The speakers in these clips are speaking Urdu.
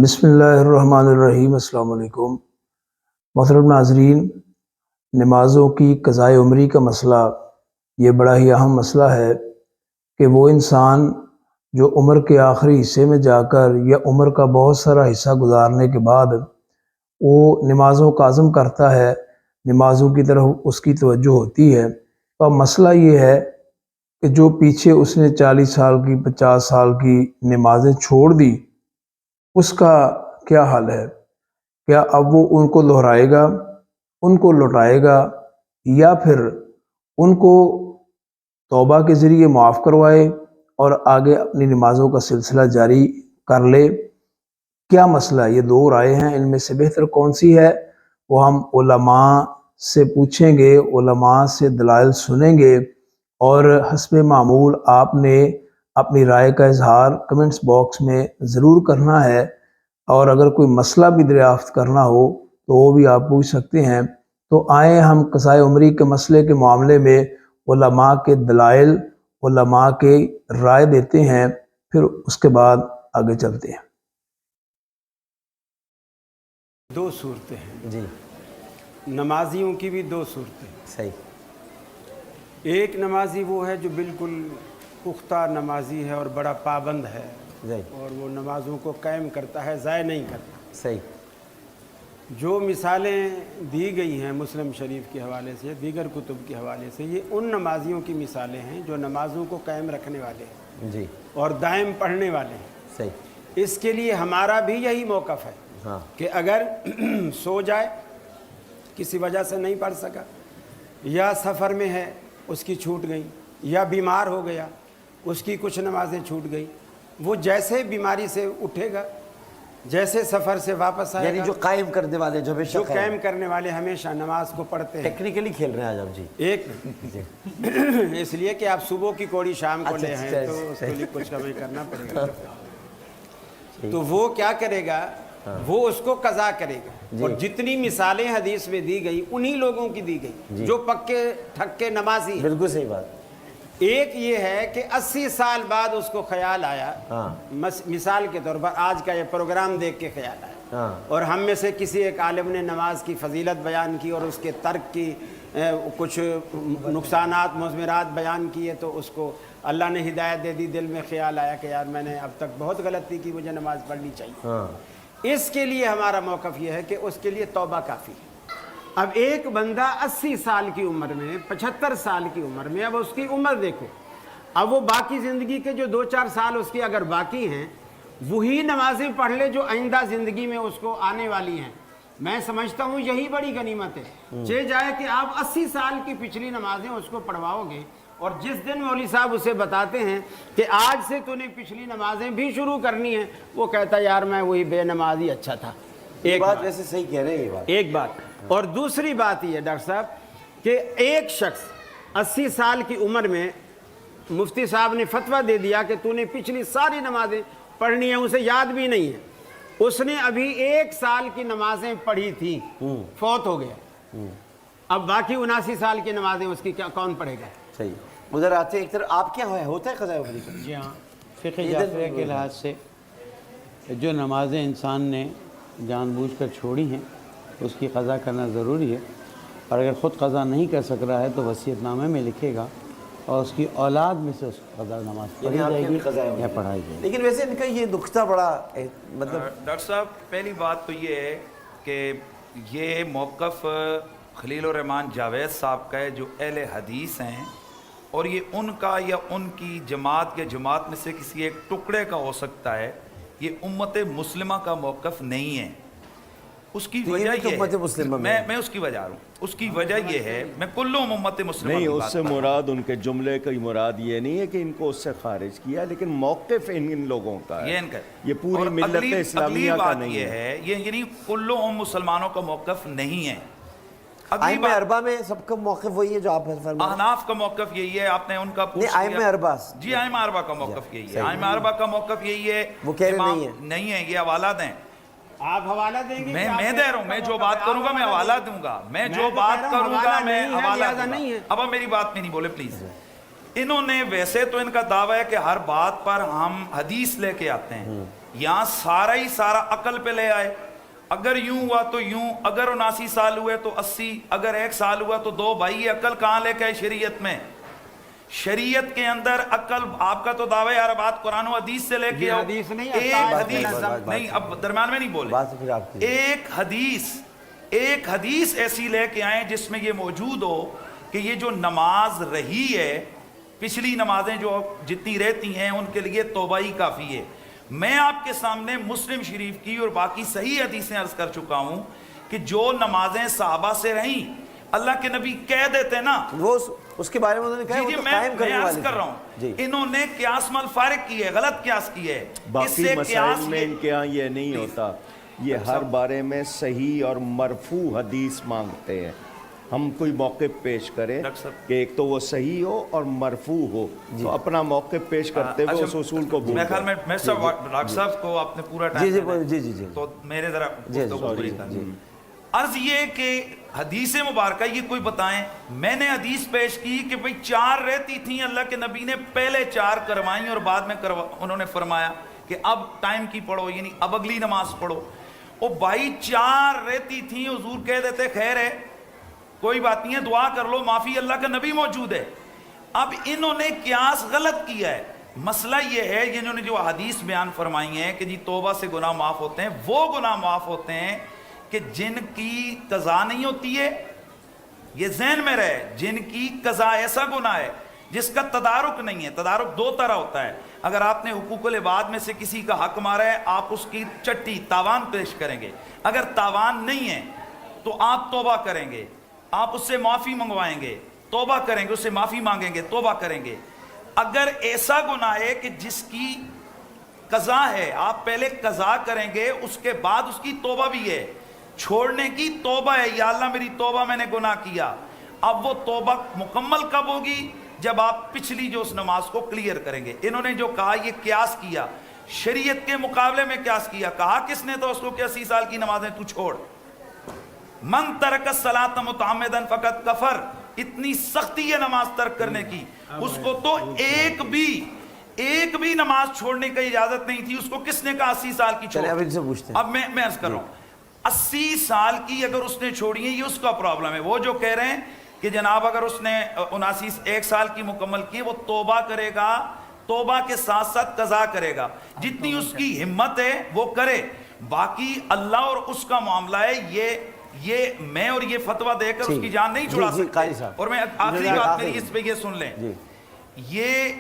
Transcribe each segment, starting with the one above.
بسم اللہ الرحمن الرحیم۔ السلام علیکم محترم ناظرین، نمازوں کی قضائے عمری کا مسئلہ یہ بڑا ہی اہم مسئلہ ہے کہ وہ انسان جو عمر کے آخری حصے میں جا کر یا عمر کا بہت سارا حصہ گزارنے کے بعد وہ نمازوں کا عزم کرتا ہے، نمازوں کی طرف اس کی توجہ ہوتی ہے، تو اب مسئلہ یہ ہے کہ جو پیچھے اس نے 40 سال کی 50 سال کی نمازیں چھوڑ دی، اس کا کیا حال ہے؟ کیا اب وہ ان کو دہرائے گا، ان کو لوٹائے گا، یا پھر ان کو توبہ کے ذریعے معاف کروائے اور آگے اپنی نمازوں کا سلسلہ جاری کر لے؟ کیا مسئلہ ہے؟ یہ دو رائے ہیں، ان میں سے بہتر کون سی ہے وہ ہم علماء سے پوچھیں گے، علماء سے دلائل سنیں گے، اور حسب معمول آپ نے اپنی رائے کا اظہار کمنٹس باکس میں ضرور کرنا ہے، اور اگر کوئی مسئلہ بھی دریافت کرنا ہو تو وہ بھی آپ پوچھ سکتے ہیں۔ تو آئیں ہم قضائے عمری کے مسئلے کے معاملے میں علماء کے دلائل، علماء کے رائے دیتے ہیں، پھر اس کے بعد آگے چلتے ہیں۔ دو صورتیں ہیں جی، نمازیوں کی بھی، دو صورتیں۔ صحیح۔ ایک نمازی وہ ہے جو بالکل پختہ نمازی ہے اور بڑا پابند ہے، جی، اور وہ نمازوں کو قائم کرتا ہے، ضائع نہیں کرتا۔ صحیح۔ جو مثالیں دی گئی ہیں مسلم شریف کے حوالے سے، دیگر کتب کے حوالے سے، یہ ان نمازیوں کی مثالیں ہیں جو نمازوں کو قائم رکھنے والے ہیں جی، اور دائم پڑھنے والے ہیں۔ صحیح۔ اس کے لیے ہمارا بھی یہی موقف ہے ہاں، کہ اگر سو جائے، کسی وجہ سے نہیں پڑھ سکا، یا سفر میں ہے اس کی چھوٹ گئی، یا بیمار ہو گیا اس کی کچھ نمازیں چھوٹ گئی، وہ جیسے بیماری سے اٹھے گا، جیسے سفر سے واپس آئے یعنی گا، جو قائم کرنے والے، جو ہمیشہ جو قائم کرنے والے ہمیشہ نماز کو پڑھتے ہیں۔ ٹیکنیکلی کھیل رہے ہیں آج آپ جی۔ ایک اس لیے کہ آپ صبح کی کوڑی شام کو لے ہیں، تو اس کے لیے کچھ کمی کرنا پڑے گا۔ تو وہ کیا کرے گا؟ وہ اس کو قضا کرے گا، اور جتنی مثالیں حدیث میں دی گئی انہی لوگوں کی دی گئی جو پکے ٹھکے نمازی ہیں۔ بالکل صحیح بات۔ ایک یہ ہے کہ 80 سال بعد اس کو خیال آیا، مثال کے طور پر آج کا یہ پروگرام دیکھ کے خیال آیا، اور ہم میں سے کسی ایک عالم نے نماز کی فضیلت بیان کی اور اس کے ترک کی کچھ نقصانات مضمرات بیان کیے، تو اس کو اللہ نے ہدایت دے دی، دل میں خیال آیا کہ یار میں نے اب تک بہت غلطی کی، مجھے نماز پڑھنی چاہیے۔ اس کے لیے ہمارا موقف یہ ہے کہ اس کے لیے توبہ کافی ہے۔ اب ایک بندہ 80 سال کی عمر میں، 75 سال کی عمر میں، اب اس کی عمر دیکھو، اب وہ باقی زندگی کے جو 2-4 سال اس کی اگر باقی ہیں، وہی نمازیں پڑھ لے جو آئندہ زندگی میں اس کو آنے والی ہیں۔ میں سمجھتا ہوں یہی بڑی غنیمت ہے۔ چہ جائے کہ آپ 80 سال کی پچھلی نمازیں اس کو پڑھواؤ گے، اور جس دن مولوی صاحب اسے بتاتے ہیں کہ آج سے تو نے پچھلی نمازیں بھی شروع کرنی ہیں، وہ کہتا ہے یار میں وہی بے نمازی اچھا تھا۔ ایک بات ویسے صحیح کہہ رہے ہیں، یہ بات ایک بات۔ اور دوسری بات یہ ڈاکٹر صاحب کہ ایک شخص 80 سال کی عمر میں مفتی صاحب نے فتویٰ دے دیا کہ تو نے پچھلی ساری نمازیں پڑھنی ہیں، اسے یاد بھی نہیں ہے، اس نے ابھی 1 سال کی نمازیں پڑھی تھیں، فوت ہو گیا، اب باقی 79 سال کی نمازیں اس کی کون پڑھے گا؟ صحیح۔ ادھر آتے ایک طرف آپ کیا ہوتا ہے قضاء عمری کا؟ جی ہاں، فقہ جعفریہ کے لحاظ سے جو نمازیں انسان نے جان بوجھ کر چھوڑی ہیں اس کی قضا کرنا ضروری ہے، اور اگر خود قضا نہیں کر سک رہا ہے تو وصیت نامے میں لکھے گا، اور اس کی اولاد میں سے اس کو قضا نماز پڑھی جائے گی یا پڑھائی جائے گی۔ لیکن ویسے ان کا یہ نقطہ بڑا مطلب ڈاکٹر صاحب، پہلی بات تو یہ ہے کہ یہ موقف خلیل الرحمان جاوید صاحب کا ہے جو اہل حدیث ہیں، اور یہ ان کا یا ان کی جماعت یا جماعت میں سے کسی ایک ٹکڑے کا ہو سکتا ہے، یہ امت مسلمہ کا موقف نہیں ہے۔ اس کی وجہ یہ ہے، میں اس کی وجہ رہا ہوں، اس کی وجہ یہ ہے، میں کلوں امت مسلمہ نہیں، کی اس بات سے مراد ان کے جملے کی مراد یہ نہیں ہے کہ ان کو اس سے خارج کیا، لیکن موقف ان لوگوں کا ہے، یہ ان کا، یہ پوری ملت اسلامیہ کا نہیں ہے۔ یہ ہے، یہ یعنی کلوں مسلمانوں کا موقف نہیں ہے۔ ائمہ اربعہ میں سب کا موقف وہی ہے جو آپ فرما، احناف کا موقف یہی ہے، آپ نے ان کا نہیں ائمہ اربعہ، جی ائمہ اربعہ کا موقف یہی ہے، ائمہ اربعہ کا موقف یہی ہے۔ وہ کہہ رہے نہیں ہے، یہ حوالہ دیں، آپ حوالہ دیں گے؟ میں دے رہا ہوں، میں جو بات کروں گا میں حوالہ دوں گا، میں جو بات کروں گا میں حوالہ دوں گا۔ اب آپ میری بات میں نہیں بولے پلیز۔ انہوں نے، ویسے تو ان کا دعویٰ ہے کہ ہر بات پر ہم حدیث لے کے آتے ہیں، یہاں سارا ہی سارا عقل پہ لے آئے. اگر یوں ہوا تو یوں, اگر 79 سال ہوئے تو 80, اگر 1 سال ہوا تو 2. بھائی یہ عقل کہاں لے کے آئے شریعت میں؟ شریعت کے اندر عقل, آپ کا تو دعوی یار بات قرآن و حدیث سے لے کے آؤ. حدیث نہیں, ایک حدیث نہیں, اب درمیان میں نہیں بولے. ایک حدیث ایسی لے کے آئیں جس میں یہ موجود ہو کہ یہ جو نماز رہی ہے, پچھلی نمازیں جو جتنی رہتی ہیں ان کے لیے توبہ ہی کافی ہے. میں آپ کے سامنے مسلم شریف کی اور باقی صحیح حدیثیں عرض کر چکا ہوں کہ جو نمازیں صحابہ سے رہیں, اللہ کے نبی کہہ دیتے نا, وہ اس کے بارے میں انہوں نے کہا جی وہ تو میں قائم کرنے عرض والے کر تھے. رہا ہوں, جی انہوں نے قیاس مل فارق کی ہے, غلط قیاس کی ہے. اس باقی سے مسائل میں ان کے ہاں یہ نہیں ہوتا, یہ ہر بارے میں صحیح اور مرفوع حدیث مانگتے ہیں. ہم کوئی موقف پیش کریں کہ ایک تو وہ صحیح ہو اور مرفوع ہو, تو اپنا موقف پیش کرتے ہوئے اس اصول کو بھول میرے خیال گئے. میں سب ڈاکٹر صاحب کو آپ نے پورا جی ٹائم جی جی جی تو میرے ذرا گفتگو پوری کر. جی عرض یہ کہ حدیث مبارکہ یہ کوئی بتائیں. میں نے حدیث پیش کی کہ بھئی 4 رہتی تھیں, اللہ کے نبی نے پہلے 4 کروائیں اور بعد میں انہوں نے فرمایا کہ اب ٹائم کی پڑھو, یعنی اب اگلی نماز پڑھو. او بھائی 4 رہتی تھیں, حضور کہہ دیتے خیر ہے کوئی بات نہیں ہے, دعا کر لو معافی, اللہ کا نبی موجود ہے. اب انہوں نے قیاس غلط کیا ہے. مسئلہ یہ ہے انہوں نے جو حدیث بیان فرمائی ہیں کہ جی توبہ سے گناہ معاف ہوتے ہیں, وہ گناہ معاف ہوتے ہیں کہ جن کی قضا نہیں ہوتی ہے. یہ ذہن میں رہے, جن کی قضا ایسا گناہ ہے جس کا تدارک نہیں ہے. تدارک 2 طرح ہوتا ہے. اگر آپ نے حقوق العباد میں سے کسی کا حق مارا ہے, آپ اس کی چٹی تاوان پیش کریں گے. اگر تاوان نہیں ہے تو آپ توبہ کریں گے, آپ اس سے معافی منگوائیں گے, توبہ کریں گے, اس سے معافی مانگیں گے, توبہ کریں گے. اگر ایسا گناہ ہے کہ جس کی قضا ہے, آپ پہلے قضا کریں گے, اس کے بعد اس کی توبہ بھی ہے, چھوڑنے کی توبہ ہے, یا اللہ میری توبہ میں نے گناہ کیا. اب وہ توبہ مکمل کب ہوگی؟ جب آپ پچھلی جو اس نماز کو کلیئر کریں گے. انہوں نے جو کہا یہ قیاس کیا, شریعت کے مقابلے میں قیاس کیا. کہا کس نے تو اس کو کہ 80 سال کی نمازیں تو چھوڑ. من ترک الصلاۃ متعمدا فقط کفر. اتنی سختی ہے نماز ترک کرنے کی, اس کو تو ایک بھی نماز چھوڑنے کی اجازت نہیں تھی. اس کو کس نے کہا 80 سال کی چھوڑ؟ اب میں عرض کر رہا ہوں 80 سال کی اگر اس نے چھوڑی ہے, یہ اس کا پرابلم ہے. وہ جو کہہ رہے ہیں کہ جناب اگر اس نے 1 سال کی مکمل کی, وہ توبہ کرے گا, توبہ کے ساتھ ساتھ قضا کرے گا, جتنی اس کی ہمت ہے وہ کرے. باقی اللہ اور اس کا معاملہ ہے. یہ میں اور یہ فتویٰ دے کر اس کی جان نہیں چھڑا سکتے. اور میں آخری بات میری اس پہ یہ سن لیں, یہ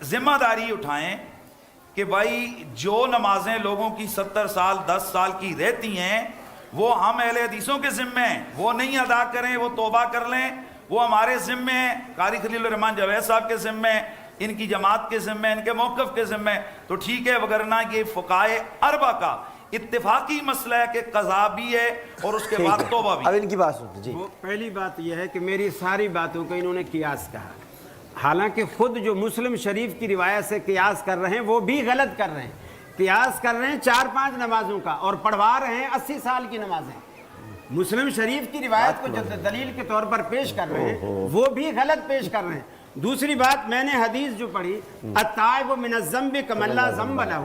ذمہ داری اٹھائیں کہ بھائی جو نمازیں لوگوں کی 70 سال 10 سال کی رہتی ہیں, وہ ہم اہل حدیثوں کے ذمے ہیں, وہ نہیں ادا کریں, وہ توبہ کر لیں, وہ ہمارے ذمے ہیں, قاری خلیل الرحمان جاوید صاحب کے ذمے ہیں, ان کی جماعت کے ذمے, ان کے موقف کے ذمے, تو ٹھیک ہے. وگرنہ یہ فقہائے اربعہ کا اتفاقی مسئلہ ہے کہ قضا بھی ہے اور اس کے بعد توبہ بھی. اب ان کی بات سنتے. جی پہلی بات یہ ہے کہ میری ساری باتوں کو انہوں نے قیاس کہا, حالانکہ خود جو مسلم شریف کی روایت سے قیاس کر رہے ہیں وہ بھی غلط کر رہے ہیں. قیاس کر رہے ہیں 4-5 نمازوں کا اور پڑھوا رہے ہیں 80 سال کی نمازیں. مسلم شریف کی روایت کو جو دلیل کے طور پر پیش کر رہے ہیں وہ بھی غلط پیش کر رہے ہیں. دوسری بات, میں نے حدیث جو پڑھی التائب من الذنب کمن لا ذنب لہ,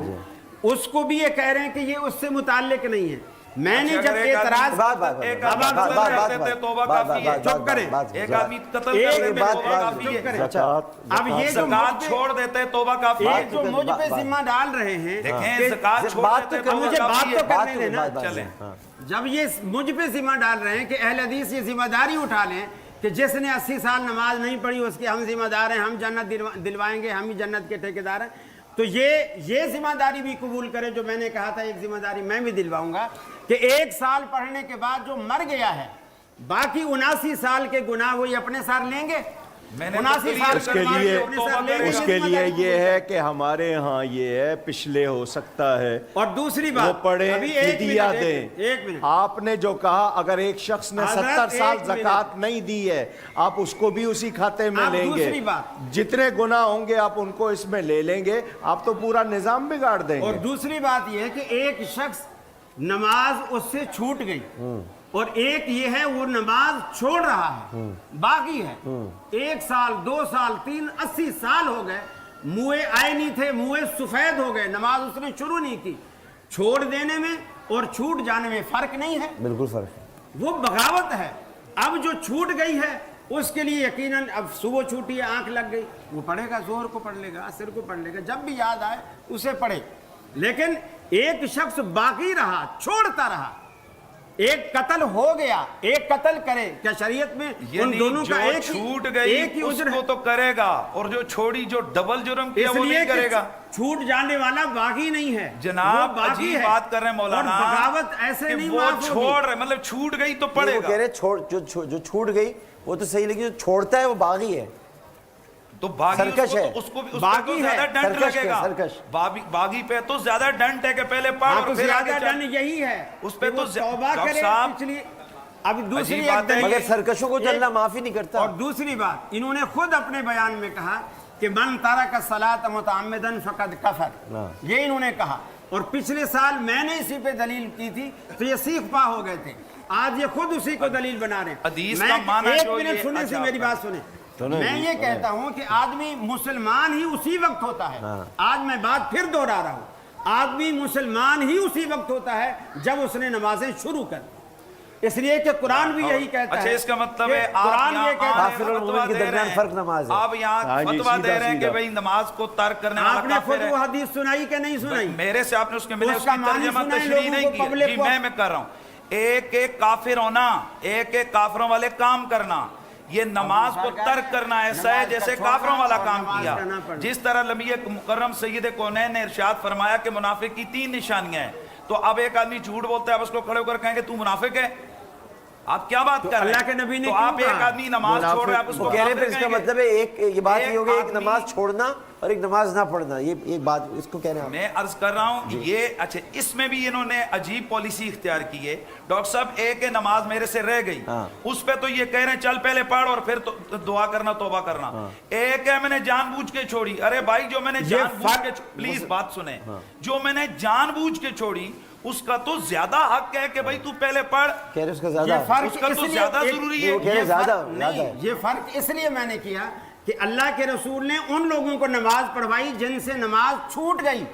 اس کو بھی یہ کہہ رہے ہیں کہ یہ اس سے متعلق نہیں ہے. میں نے جب اعتراض چپ کریں, ایک آدمی قتل کر دیتے توبہ کافی ہے. اب یہ جو زکوٰۃ چھوڑ دیتے توبہ کافی ہے. جو مجھ پہ ذمہ ڈال رہے ہیں, دیکھیں زکوٰۃ چھوڑ دیتے توبہ مجھے بات کافی تو ہے. کرنے دینا. چلیں, جب یہ مجھ پہ ذمہ ڈال رہے ہیں کہ اہل حدیث یہ ذمہ داری اٹھا لیں کہ جس نے 80 سال نماز نہیں پڑھی اس کے ہم ذمہ دار ہیں, ہم جنت دلوائیں گے, ہم ہی جنت کے ٹھیکیدار ہیں, تو یہ ذمہ داری بھی قبول کرے. جو میں نے کہا تھا ایک ذمہ داری میں بھی دلواؤں گا کہ 1 سال پڑھنے کے بعد جو مر گیا ہے, باقی 79 سال کے گناہ وہی اپنے ساتھ لیں گے. اس کے لیے یہ ہے کہ ہمارے ہاں یہ ہے پچھلے ہو سکتا ہے. اور دوسری بات, وہ پڑھیں فدیہ دیں. آپ نے جو کہا اگر ایک شخص نے 70 سال زکوٰۃ نہیں دی ہے, آپ اس کو بھی اسی کھاتے میں لیں گے. جتنے گناہ ہوں گے آپ ان کو اس میں لے لیں گے, آپ تو پورا نظام بگاڑ دیں گے. اور دوسری بات یہ ہے کہ ایک شخص نماز اس سے چھوٹ گئی اور ایک یہ ہے وہ نماز چھوڑ رہا ہے, باقی ہے 1 سال 2 سال 3 80 سال ہو گئے, منہ آئے نہیں تھے, منہ سفید ہو گئے, نماز اس نے شروع نہیں کی, چھوڑ دینے میں اور چھوٹ جانے میں فرق نہیں ہے، بالکل فرق ہے. وہ بغاوت ہے. اب جو چھوٹ گئی ہے اس کے لیے یقیناً اب صبح چھوٹی ہے، آنکھ لگ گئی، وہ پڑھے گا، ظہر کو پڑھ لے گا، عصر کو پڑھ لے گا، جب بھی یاد آئے اسے پڑھے. لیکن ایک شخص باقی رہا، چھوڑتا رہا، ایک قتل ہو گیا، ایک قتل کرے، کیا شریعت میں ان دونوں کا ایک چھوٹ گئی اس کو تو کرے گا، اور جو چھوڑی جو ڈبل جرم کیا وہ نہیں کرے گا. چھوٹ جانے والا باغی نہیں ہے جناب عجیب بات کر رہے ہیں مولانا، اور بغاوت ایسے نہیں وہ چھوڑ رہے، مطلب چھوٹ گئی تو پڑے وہ گا. کہہ رہے جو چھوٹ گئی وہ تو صحیح، لیکن جو چھوڑتا ہے وہ باغی ہے، تو باغی سرکش ہے، اس کو زیادہ ڈنڈ لگے گا. باغی پہ تو زیادہ ڈنڈ ہے کہ پہلے پڑھ اور پھر آگے چل. ڈنڈ یہی ہے اس پہ تو توبہ کرے. اب دوسری ایک دلیل، مگر سرکشوں کو اللہ معافی نہیں کرتا. اور دوسری بات انہوں نے خود اپنے بیان میں کہا کہ من ترک الصلاۃ متعمدا فقد کفر، یہ انہوں نے کہا. اور پچھلے سال میں نے اسی پہ دلیل کی تھی تو یہ سیخ پا ہو گئے تھے، آج یہ خود اسی کو دلیل بنا رہے ہیں. حدیث کا معنی ایک جو منٹ سنیں سے میری بات سنیں. میں یہ کہتا ہوں کہ آدمی مسلمان ہی اسی وقت ہوتا ہے، آج میں بات پھر دوہرا رہا ہوں، آدمی مسلمان ہی اسی وقت ہوتا ہے جب اس نے نمازیں شروع کر، اس لیے کہ قرآن بھی یہی کہتا ہے. اچھا اس کا مطلب ہے قرآن یہ کہتا ہے کافر اور مومن کے درمیان فرق نماز ہے. آپ یہاں فتوا دے رہے ہیں کہ بھئی نماز کو ترک کرنے والا آپ نے کافر خود ہے. وہ حدیث سنائی کہ نہیں سنائی؟ میرے سے آپ نے اس کے ملے، اس اس کا کی معنی ترجمہ سنائیں تشریح لوگوں نہیں کو، کی. پبلک جی کو. میں کر رہا ہوں، ایک ایک کافر ہونا، ایک ایک کافروں والے کام کرنا، یہ نماز کو ترک کرنا ایسا ہے جیسے کافروں والا کام کیا. جس طرح نبی مکرم سید کونین نے ارشاد فرمایا کہ منافق کی 3 نشانیاں ہیں. تو اب ایک آدمی جھوٹ بولتا ہے، اب اس کو کھڑے ہو کر کہیں گے تو منافق ہے، آپ کیا بات کر رہے ہیں؟ اللہ کے نبی نے تو آپ ایک آدمی نماز چھوڑ رہے ہیں، آپ اس کو وہ کہہ رہے ہیں پھر اس کا مطلب ہے ایک یہ بات یہ ہوگی، ایک نماز آدمی چھوڑنا اور ایک نماز نہ پڑھنا، یہ ایک بات اس کو کہہ رہے ہیں. میں عرض کر رہا ہوں یہ اچھا اس میں بھی انہوں نے عجیب پالیسی اختیار کی ہے. ڈاکٹر صاحب ایک نماز میرے سے رہ گئی، اس پہ تو یہ کہہ رہے ہیں چل پہلے پڑھ اور پھر دعا کرنا، توبہ کرنا. ایک ہے میں نے جان بوجھ کے چھوڑی. ارے بھائی جو میں نے جان بوجھ کے، پلیز بات سنیں، جو میں نے جان بوجھ کے چھوڑی اس کا تو زیادہ حق ہے کہ بھائی تو پہلے پڑھ. کہہ رہے اس کا زیادہ اس کا تو زیادہ ضروری ہے. یہ فرق اس لیے میں نے کیا کہ اللہ کے رسول نے ان لوگوں کو نماز پڑھوائی جن سے نماز چھوٹ گئی.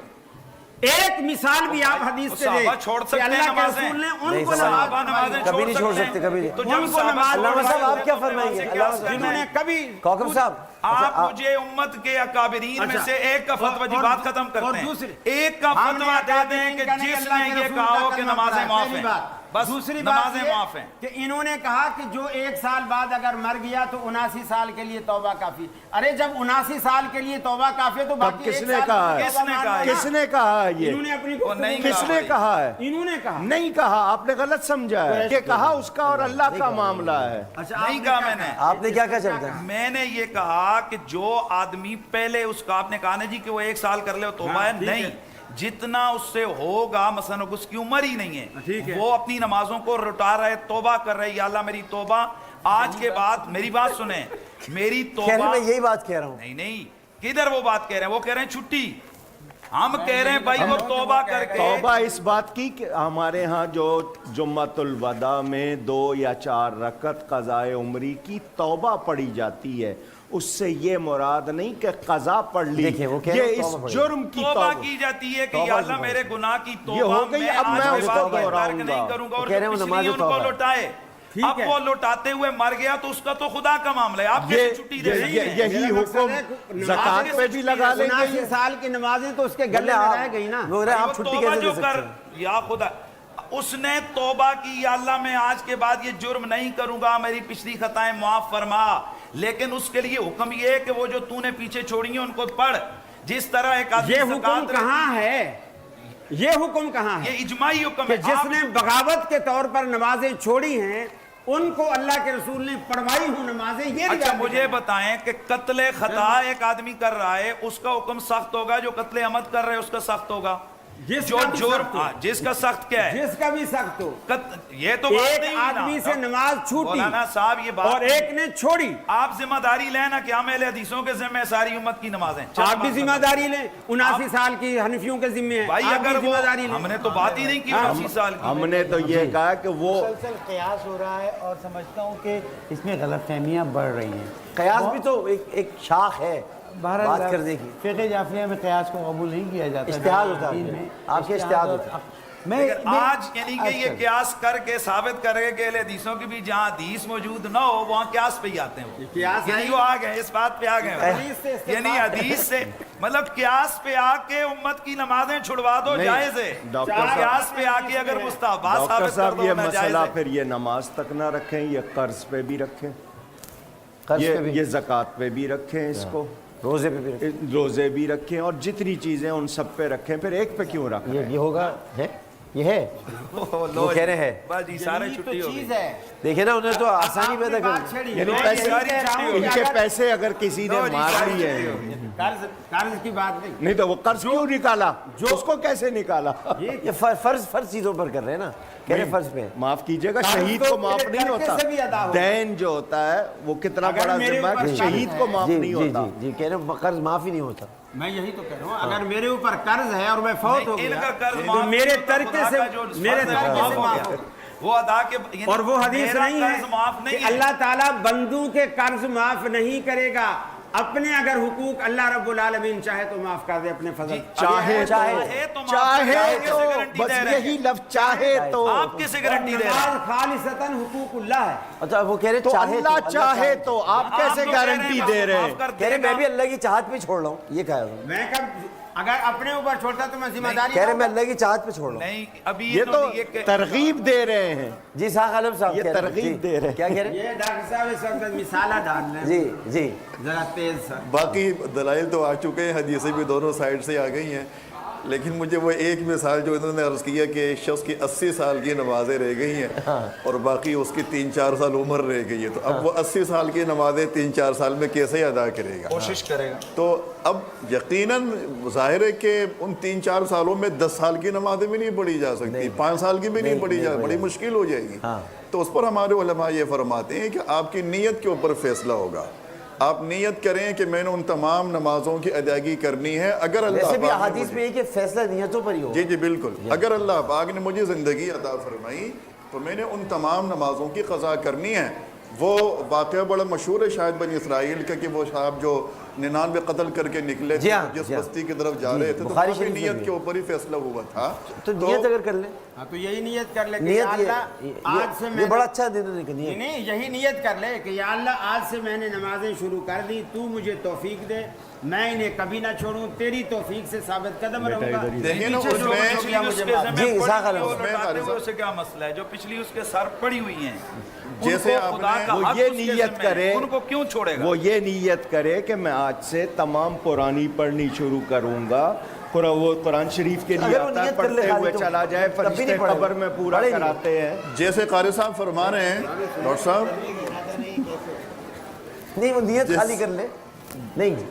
ایک مثال بھی آپ حدیث سے دیں کہ اللہ کے رسول نے ان کو نماز کبھی نہیں چھوڑ سکتے، کبھی نہیں. تو جب صحابہ علامہ صاحب آپ کیا فرمائیں گے؟ جنہوں نے کبھی کوکب صاحب آپ مجھے امت کے اکابرین میں سے ایک کا فتویٰ، جی بات ختم کرتے ہیں، ایک کا فتویٰ دے دیں کہ جس نے یہ کہا ہو کہ نمازیں معاف ہیں، بس دوسری بات نمازیں معاف ہیں. کہ انہوں نے کہا کہ جو 1 سال بعد اگر مر گیا تو 79 سال کے لیے توبہ کافی. ارے جب 79 سال کے لیے توبہ کافی ہے تو باقی کس نے کہا ہے؟ کس نے کہا ہے یہ؟ انہوں نے اپنی کس نے کہا ہے؟ انہوں نے کہا نہیں کہا، آپ نے غلط سمجھا ہے. یہ کہا اس کا اور اللہ کا معاملہ ہے. نہیں کہا میں نے. آپ نے کیا چلتا ہے؟ میں نے یہ کہا کہ جو آدمی پہلے اس کا، آپ نے کہا نا جی کہ وہ 1 سال کر لے توبہ ہے، نہیں، جتنا اس سے ہوگا، مثلا اس کی عمر ہی نہیں ہے، وہ اپنی نمازوں کو لوٹا رہے، توبہ کر رہے، یا اللہ میری توبہ آج کے بعد، میری بات سنیں، میری توبہ. میں یہی بات کہہ رہا ہوں. نہیں کدھر وہ بات کہہ رہے ہیں؟ وہ کہہ رہے ہیں چھٹی. ہم کہہ رہے ہیں بھائی وہ توبہ کر کے، توبہ اس بات کی کہ ہمارے ہاں جو جمعۃ الوداع میں 2 یا 4 رکعت قضائے عمری کی توبہ پڑھی جاتی ہے، اس سے یہ مراد نہیں کہ قضا پڑھ لی، یہ اس جرم کی توبہ کی جاتی ہے کہ یا اللہ میرے گناہ کی یہ ہو توبہ گئی. اب میں اس کو ترک نہیں کروں گا، اور جو پچھلی ان کو لوٹائے. اب وہ لوٹاتے ہوئے مر گیا تو اس کا تو خدا کا معاملہ ہے. آپ کیسے چھٹی دے رہی ہیں؟ یہی حکم زکات پہ بھی لگا لیں گے. 79 سال کی نمازیں تو اس کے گلے میں رہ گئی نا. آپ چھٹی توبہ کیسے جو دے کر، سکتے ہیں؟ یا خدا اس نے توبہ کی، یا اللہ میں آج کے بعد یہ جرم نہیں کروں گا، میری پچھلی خطائیں معاف فرما. لیکن اس کے لیے حکم یہ ہے کہ وہ جو تو نے پیچھے چھوڑی ہیں ان کو پڑھ. جس طرح ایک آدمی، یہ حکم کہاں ہے؟ یہ حکم کہاں ہے؟ یہ اجماعی حکم کہ ہے. جس نے بغاوت کے طور پر نمازیں چھوڑی ہیں ان کو اللہ کے رسول نے پڑھوائی ہوں نمازیں. یہ اچھا مجھے بتائیں کہ قتل خطا ایک آدمی کر رہا ہے، اس کا حکم سخت ہوگا، جو قتل عمد کر رہا ہے اس کا سخت ہوگا. جو جرم، جس کا سخت کیا ہے؟ جس کا بھی سخت ہو. یہ تو بات نہیں ایک آدمی سے نماز چھوٹی مولانا صاحب، یہ بات اور ایک نے چھوڑی، آپ ذمہ داری لیں نا کہ ہم اہل حدیثوں کے ذمہ ساری امت کی نمازیں. آپ بھی ذمہ داری لیں. 79 سال کی حنفیوں کے ذمہ ہے. بھائی اگر وہ، ہم نے تو بات ہی نہیں کی 79 سال کی. ہم نے تو یہ کہا کہ وہ مسلسل قیاس ہو رہا ہے اور سمجھتا ہوں کہ اس میں غلط فہمیاں بڑھ رہی ہیں. قیاس بھی تو ایک شاخ ہے بہرحال بات کرنے کی فقہ جعفریہ میں قیاس کو قبول نہیں کیا جاتا اجتہاد ہوتا دین ہے میں، آپ کے اجتہاد ہوتا ہے لیکن آج یعنی کہ یہ قیاس کر کے ثابت کرے کہ اہل حدیثوں کی بھی جہاں حدیث موجود نہ ہو وہاں قیاس پہ ہی آتے ہیں وہ، یعنی وہ آ گئے اس بات پہ آ گئے، یعنی حدیث سے مطلب قیاس پہ آ کے امت کی نمازیں چھڑوا دو جائز ہے، قیاس پہ آ کے اگر مستحبات ڈاکٹر ثابت کر صاحب دو یہ ناجائز مسئلہ ہے۔ پھر یہ نماز تک نہ رکھیں، یہ قرض پہ بھی رکھیں، قرض پہ بھی یہ زکوٰۃ پہ بھی رکھیں، اس کو روزے پہ بھی روزے بھی رکھیں، اور جتنی چیزیں ان سب پہ رکھیں، پھر ایک پہ کیوں رکھ رہے ہیں؟ یہ ہوگا ہے یہ ہے وہ کہہ رہے ہیں بس جی سارے چھٹی ہو گئی۔ دیکھیں نا انہیں تو آسانی پیدا کر دی یعنی پیسے ان کے پیسے اگر کسی نے مار لیے قرض کی بات نہیں، نہیں تو وہ قرض کیوں نکالا، اس کو کیسے نکالا؟ یہ فرض چیزوں پر کر رہے ہیں نا، کہہ رہے فرض پہ معاف کیجئے گا، شہید کو معاف نہیں ہوتا، دین جو ہوتا ہے وہ کتنا بڑا ذمہ ہے کہ شہید کو معاف جی نہیں جی ہوتا۔ جی کہہ رہے ہیں قرض معاف ہی نہیں ہوتا۔ میں یہی تو کہہ رہا ہوں، اگر میرے اوپر قرض ہے اور میں فوت ہو ان گیا کا قرض تو معاف میرے نہیں ہوتا، ترکے خدا سے کا جو میرے فرض ہے ترکے معاف سے ہو معاف گیا۔ ہو، وہ ادا کے اور وہ حدیث میرا نہیں قرض معاف ہے نہیں کہ ہے۔ اللہ تعالیٰ بندوں کے قرض معاف نہیں کرے گا، اپنے اگر حقوق اللہ رب العالمین چاہے تو معاف کر دے اپنے فضل، چاہے تو بس یہی لفظ چاہے تو، آپ کیسے گارنٹی دے رہے ہیں؟ نماز خالصتاً حقوق اللہ ہے۔ اچھا وہ کہہ رہے تو چاہے اللہ چاہے تو آپ کیسے تو گارنٹی کہہ دے رہے معاف ہیں؟ کر کہہ رہے دے میں گا۔ بھی اللہ کی چاہت پہ چھوڑ رہا ہوں، یہ کہا ہے میں کب اگر اپنے اوپر چھوڑتا تو میں ذمہ داری کہہ رہے میں اللہ کی چاہت پہ چھوڑ رہا ہوں۔ نہیں ابھی یہ تو انہوں نے ترغیب دے رہے ہیں، جی ساق عالم صاحب یہ کہہ رہے ہیں، ترغیب جی، دے رہے ہیں۔ کیا کہہ رہے ہیں؟ یہ ڈاکٹر صاحب اس وقت مثالہ ڈال رہے ہیں، جی جی ذرا تیز سا۔ باقی دلائل تو آ چکے ہیں، حدیثیں بھی دونوں سائڈ سے آ گئی ہیں، لیکن مجھے وہ ایک مثال جو انہوں نے عرض کیا کہ ایک شخص کی 80 سال کی نمازیں رہ گئی ہیں اور باقی اس کی 3-4 سال عمر رہ گئی ہے، تو اب وہ 80 سال کی نمازیں 3-4 سال میں کیسے ادا کرے گا؟ کوشش کرے گا۔ تو اب یقیناً ظاہر ہے کہ ان 3-4 سالوں میں 10 سال کی نمازیں بھی نہیں پڑھی جا سکتی، 5 سال کی بھی نہیں پڑھی جا، بڑی مشکل ہو جائے گی۔ تو اس پر ہمارے علماء یہ فرماتے ہیں کہ آپ کی نیت کے اوپر فیصلہ ہوگا، آپ نیت کریں کہ میں نے ان تمام نمازوں کی ادائیگی کرنی ہے، اگر اللہ ویسے بھی پاک نے احادیث میں یہ کہ فیصلہ نیتوں پر ہی ہو۔ جی جی بالکل، اگر اللہ پاک نے مجھے زندگی عطا فرمائی تو میں نے ان تمام نمازوں کی قضا کرنی ہے۔ وہ واقعہ بڑا مشہور ہے شاید بنی اسرائیل کا کہ وہ صاحب جو 99 قتل کر کے نکلے تھے جس بستی کی طرف جا رہے تھے، تو بخاری وہاں پہ شریف میں نیت بھی کے اوپر ہی فیصلہ ہوا تھا۔ تو نیت اگر کر لیں، ہاں تو یہی نیت کر لے کہ نیت یا اللہ آج سے یہ میں بڑا اچھا دن ہے کہ نیت، نہیں یہی نیت کر لے کہ یا اللہ آج سے میں نے نمازیں شروع کر دی، تو مجھے توفیق دے، میں انہیں کبھی نہ چھوڑوں، تیری توفیق سے ثابت قدم رہوں گا۔ دیکھیں نا پیچھے اس جو میں پچھلی اس کے ذمہ جی، پڑی اسحاق ہوئی علیہ وہ لوٹاتے ہوئے اسے کیا مسئلہ ہے؟ جو پچھلی اس کے سر پڑی ہوئی ہیں ان جیسے کو آپ خدا نے- کا وہ حق یہ اس کے نیت ذمہ ہے، کرے، ان کو کیوں چھوڑے گا؟ وہ یہ نیت کرے کہ میں آج سے تمام قرآنی پڑھنی شروع کروں گا، وہ قرآن شریف کے لیے اگر وہ آتا ہے، نیت کر لے پڑھتے خالی ہوئے تو چلا جائے، تب بھی فرشتے نہیں پڑھے گا، قبر میں پورا پڑھے نہیں۔ کراتے ہیں۔ جیسے قاری صاحب فرما رہے ہیں ڈاکٹر صاحب، نہیں وہ نیت خالی کر لے، نہیں جی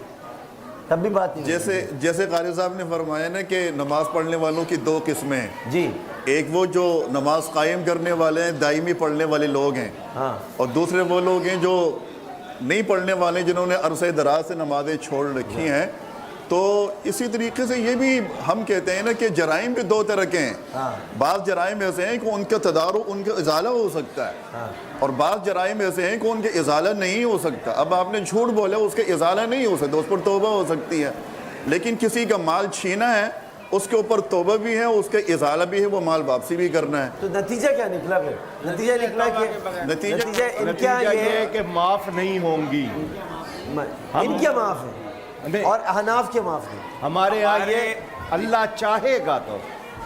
تب بھی بات نہیں۔ جیسے قاری صاحب نے فرمایا نا کہ نماز پڑھنے والوں کی 2 قسمیں ہیں، جی ایک وہ جو نماز قائم کرنے والے ہیں، دائمی پڑھنے والے لوگ ہیں، ہاں، اور دوسرے وہ لوگ ہیں جو نہیں پڑھنے والے جنہوں نے عرصہ دراز سے نمازیں چھوڑ رکھی ہیں۔ تو اسی طریقے سے یہ بھی ہم کہتے ہیں نا کہ جرائم بھی 2 طرح کے ہیں، بعض جرائم ایسے ہیں کہ ان کا تدارک، ان کا ازالہ ہو سکتا ہے، اور بعض جرائم ایسے ہیں کہ ان کے ازالہ نہیں ہو سکتا۔ اب آپ نے جھوٹ بولا، اس کے ازالہ نہیں ہو سکتا، اس پر توبہ ہو سکتی ہے، لیکن کسی کا مال چھینا ہے اس کے اوپر توبہ بھی ہے، اس کا ازالہ بھی ہے، وہ مال واپسی بھی کرنا ہے۔ تو نتیجہ کیا نکلا پھر؟ نتیجہ نکلا کہ نتیجہ ان کیا نتیجہ یہ یہ ہے کہ معاف نہیں ہوں گی، ان کیا معاف ہے نہیں، اور احناف کے معاف ہے۔ ہمارے یہاں یہ اللہ چاہے گا تو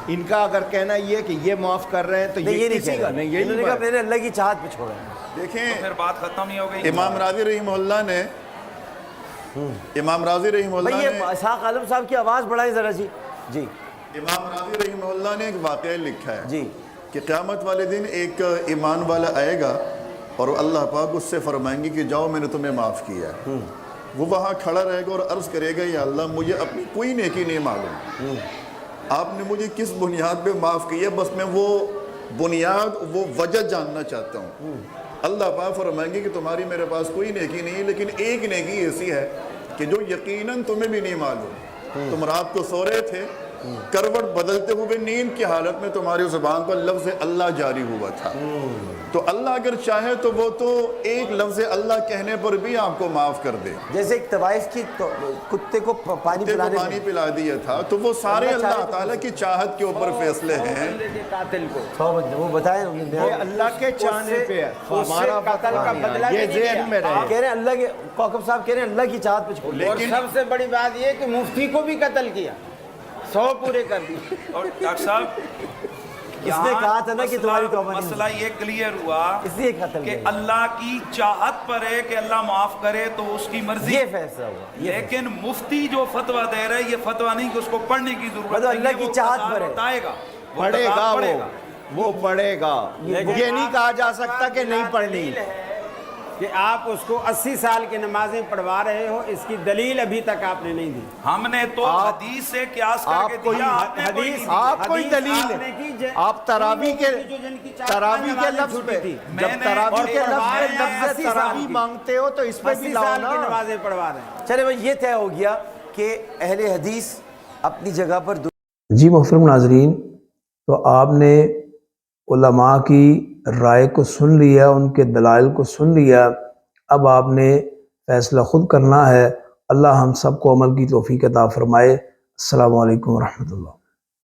ان کا اگر کہنا یہ کہ یہ معاف کر رہے ہیں تو نہیں یہ یہ نہیں کسی کہہ کا رہے، نہیں، انہوں نے یہی کہا بات میں نے اللہ کی چاہت پہ چھوڑا ہے۔ دیکھیں پھر بات ختم نہیں ہو گئی۔ امام راضی رحمہ اللہ نے امام راضی رحمہ اللہ بھئی نے یہ اسحاق عالم صاحب کی آواز بڑھائیں ذرا جی۔ جی امام راضی رحمہ اللہ نے ایک واقعہ لکھا ہے جی کہ قیامت والے دن ایک ایمان والا آئے گا اور اللہ پاک اس سے فرمائیں گے کہ جاؤ میں نے تمہیں معاف کیا ہے۔ وہ وہاں کھڑا رہے گا اور عرض کرے گا یا اللہ مجھے اپنی کوئی نیکی نہیں معلوم، آپ نے مجھے کس بنیاد پہ معاف کیا، بس میں وہ بنیاد، وہ وجہ جاننا چاہتا ہوں۔ اللہ پاک فرمائیں گے کہ تمہاری میرے پاس کوئی نیکی نہیں ہے، لیکن ایک نیکی ایسی ہے کہ جو یقیناً تمہیں بھی نہیں معلوم۔ تم رات کو سو رہے تھے کروٹ بدلتے ہوئے نیند کی حالت میں تمہاری زبان پر لفظ اللہ جاری ہوا تھا، تو اللہ اگر چاہے تو وہ تو ایک لفظ اللہ کہنے پر بھی آپ کو معاف کر دے. جیسے ایک طوائف کی کتے کو پانی پلا دیا تھا، تو وہ سارے اللہ تعالیٰ کی چاہت کے اوپر فیصلے ہیں. قاتل کو وہ بتائیں یہ اللہ کے چاہنے پہ ہے، ہمارا قتل کا بدلہ یہ ذہن میں رہے. کہہ رہے ہیں اللہ کے کوکب صاحب کہہ رہے ہیں اللہ کی چاہت پہ چھوڑ دیں. اور سب سے بڑی بات یہ کہ مفتی کو بھی قتل کیا، 100 پورے کر دیے. اور ڈاکٹر صاحب اس نے کہا تھا نا کہ تمہاری توبہ نہیں مسئلہ یہ کلیئر ہوا اس لیے قتل کہ کیا. اللہ کی چاہت پر ہے کہ اللہ معاف کرے تو اس کی مرضی. یہ فیصلہ ہوا. لیکن مفتی جو فتویٰ دے رہا ہے یہ فتویٰ نہیں کہ اس کو پڑھنے کی ضرورت مطلب نہیں اللہ ہے، کی وہ چاہت قضا پر ہے. بتائے گا، پڑھے گا قضا وہ پڑھے گا. یہ نہیں کہا جا سکتا کہ نہیں پڑھنی. کہ آپ اس کو 80 سال کی نمازیں پڑھوا رہے ہو، اس کی دلیل ابھی تک آپ نے نہیں دی. ہم نے تو حدیث سے قیاس کر کے دیا، آپ نے کوئی نہیں دی. آپ کوئی دلیل آپ نے کی آپ تراویح کے لفظ پہ جب تراویح کے لفظ تراویح مانگتے ہو تو اس پہ بھی 80 لاؤ سال کی نا. نمازیں پڑھوا رہے ہیں. چلے بھائی یہ طے ہو گیا کہ اہل حدیث اپنی جگہ پر جی محترم ناظرین، تو آپ نے علماء کی رائے کو سن لیا، ان کے دلائل کو سن لیا. اب آپ نے فیصلہ خود کرنا ہے. اللہ ہم سب کو عمل کی توفیق عطا فرمائے. السلام علیکم ورحمۃ اللہ.